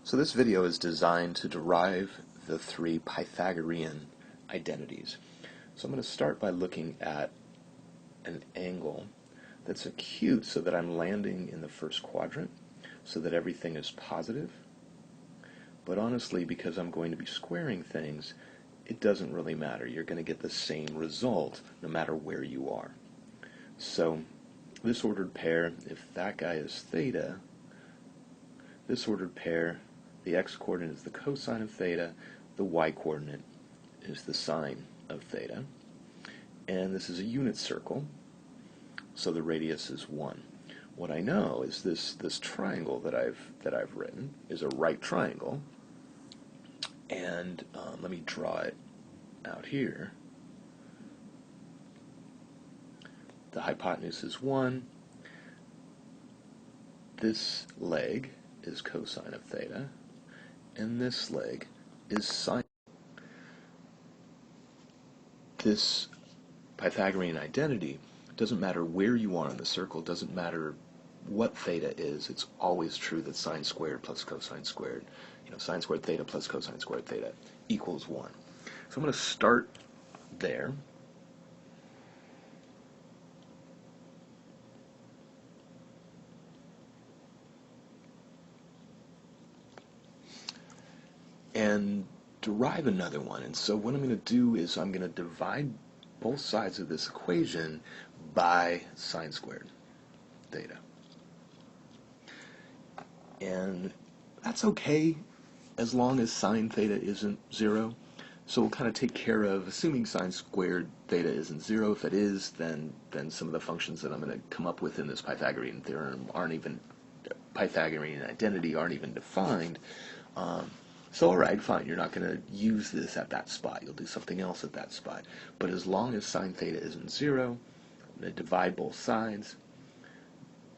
So this video is designed to derive the three Pythagorean identities. So I'm going to start by looking at an angle that's acute so that I'm landing in the first quadrant, so that everything is positive. But honestly, because I'm going to be squaring things, it doesn't really matter. You're going to get the same result no matter where you are. So this ordered pair, if that guy is theta, this ordered pair, the x-coordinate is the cosine of theta, the y-coordinate is the sine of theta, and this is a unit circle, so the radius is 1. What I know is this triangle that I've written is a right triangle, and let me draw it out here. The hypotenuse is 1. This leg is cosine of theta, and this leg is sine. This Pythagorean identity doesn't matter where you are in the circle, doesn't matter what theta is, it's always true that sine squared plus cosine squared, sine squared theta plus cosine squared theta equals 1. So I'm going to start there. And derive another one. And so what I'm going to do is I'm going to divide both sides of this equation by sine squared theta. And that's okay as long as sine theta isn't 0. So we'll kind of take care of assuming sine squared theta isn't 0. If it is, then some of the functions that I'm going to come up with in this Pythagorean theorem Pythagorean identity aren't even defined. So all right, fine, you're not going to use this at that spot. You'll do something else at that spot. But as long as sine theta isn't 0, I'm going to divide both sides.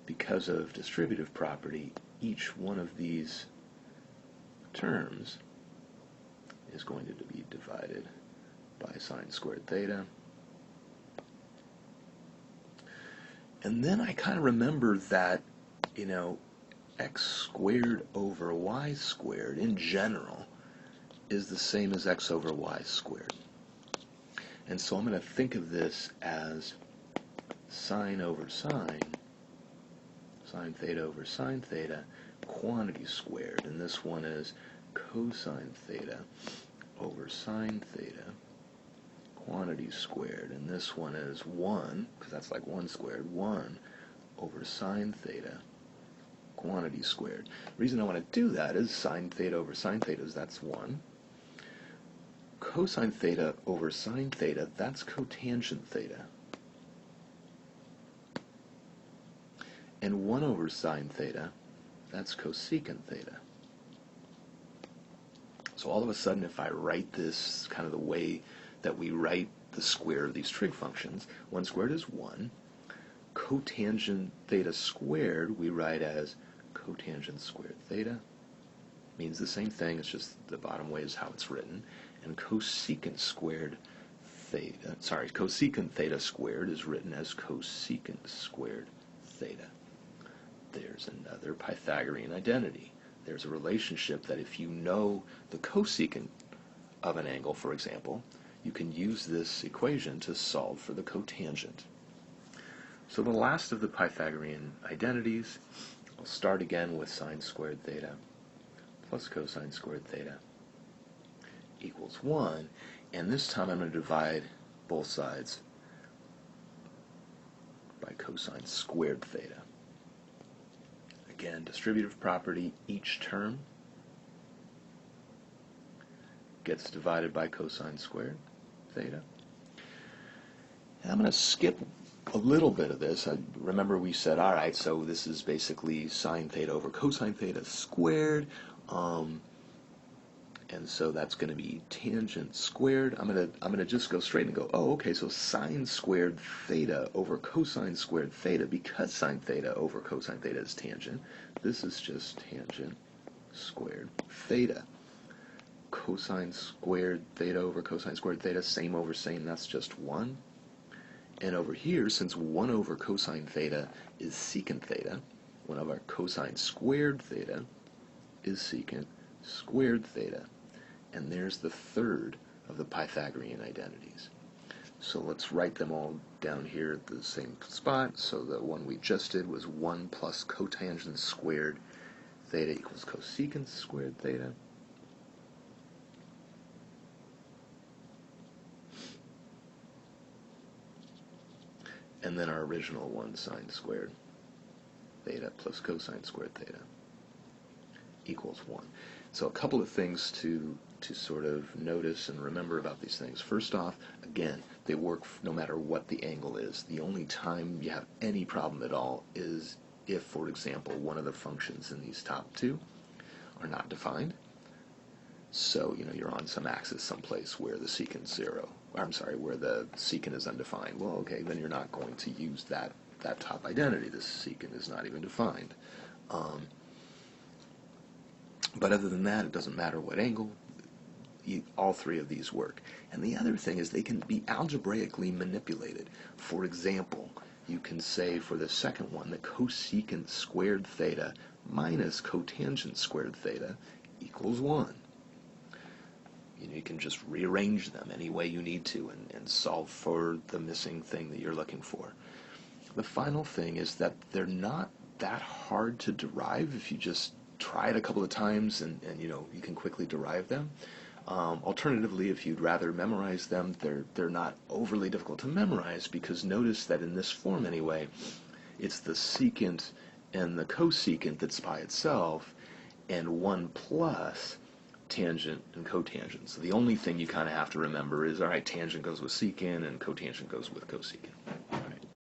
Because of distributive property, each one of these terms is going to be divided by sine squared theta. And then I kind of remember that, x squared over y squared in general is the same as x over y squared. And so I'm going to think of this as sine over sine, sine theta over sine theta, quantity squared. And this one is cosine theta over sine theta, quantity squared. And this one is 1, because that's like 1 squared, 1 over sine theta, quantity squared. The reason I want to do that is sine theta over sine theta, that's 1. Cosine theta over sine theta, that's cotangent theta. And 1 over sine theta, that's cosecant theta. So all of a sudden, if I write this kind of the way that we write the square of these trig functions, 1 squared is 1. Cotangent theta squared we write as cotangent squared theta. Means the same thing, it's just the bottom way is how it's written. And cosecant theta squared is written as cosecant squared theta. There's another Pythagorean identity. There's a relationship that if you know the cosecant of an angle, for example, you can use this equation to solve for the cotangent. So the last of the Pythagorean identities, I'll start again with sine squared theta plus cosine squared theta equals 1, and this time I'm going to divide both sides by cosine squared theta. Again, distributive property, each term gets divided by cosine squared theta. And I'm going to skip a little bit of this. Remember we said, all right, so this is basically sine theta over cosine theta squared, and so that's going to be tangent squared. I'm going to just go straight and go, oh, okay, so sine squared theta over cosine squared theta, because sine theta over cosine theta is tangent. This is just tangent squared theta. Cosine squared theta over cosine squared theta, same over same, that's just 1. And over here, since 1 over cosine theta is secant theta, 1 over cosine squared theta is secant squared theta. And there's the third of the Pythagorean identities. So let's write them all down here at the same spot. So the one we just did was 1 plus cotangent squared theta equals cosecant squared theta. And then our original 1 sine squared theta plus cosine squared theta equals 1. So a couple of things to sort of notice and remember about these things. First off, again, they work no matter what the angle is. The only time you have any problem at all is if, for example, one of the functions in these top two are not defined. So, you're on some axis someplace where the secant's zero. Where the secant is undefined. Well, okay, then you're not going to use that top identity. The secant is not even defined. But other than that, it doesn't matter what angle. All three of these work. And the other thing is they can be algebraically manipulated. For example, you can say for the second one that cosecant squared theta minus cotangent squared theta equals 1. You can just rearrange them any way you need to and solve for the missing thing that you're looking for. The final thing is that they're not that hard to derive if you just try it a couple of times and you can quickly derive them. Alternatively, if you'd rather memorize them, they're not overly difficult to memorize, because notice that in this form anyway, it's the secant and the cosecant that's by itself, and 1 plus tangent and cotangent. So the only thing you kind of have to remember is, all right, tangent goes with secant and cotangent goes with cosecant.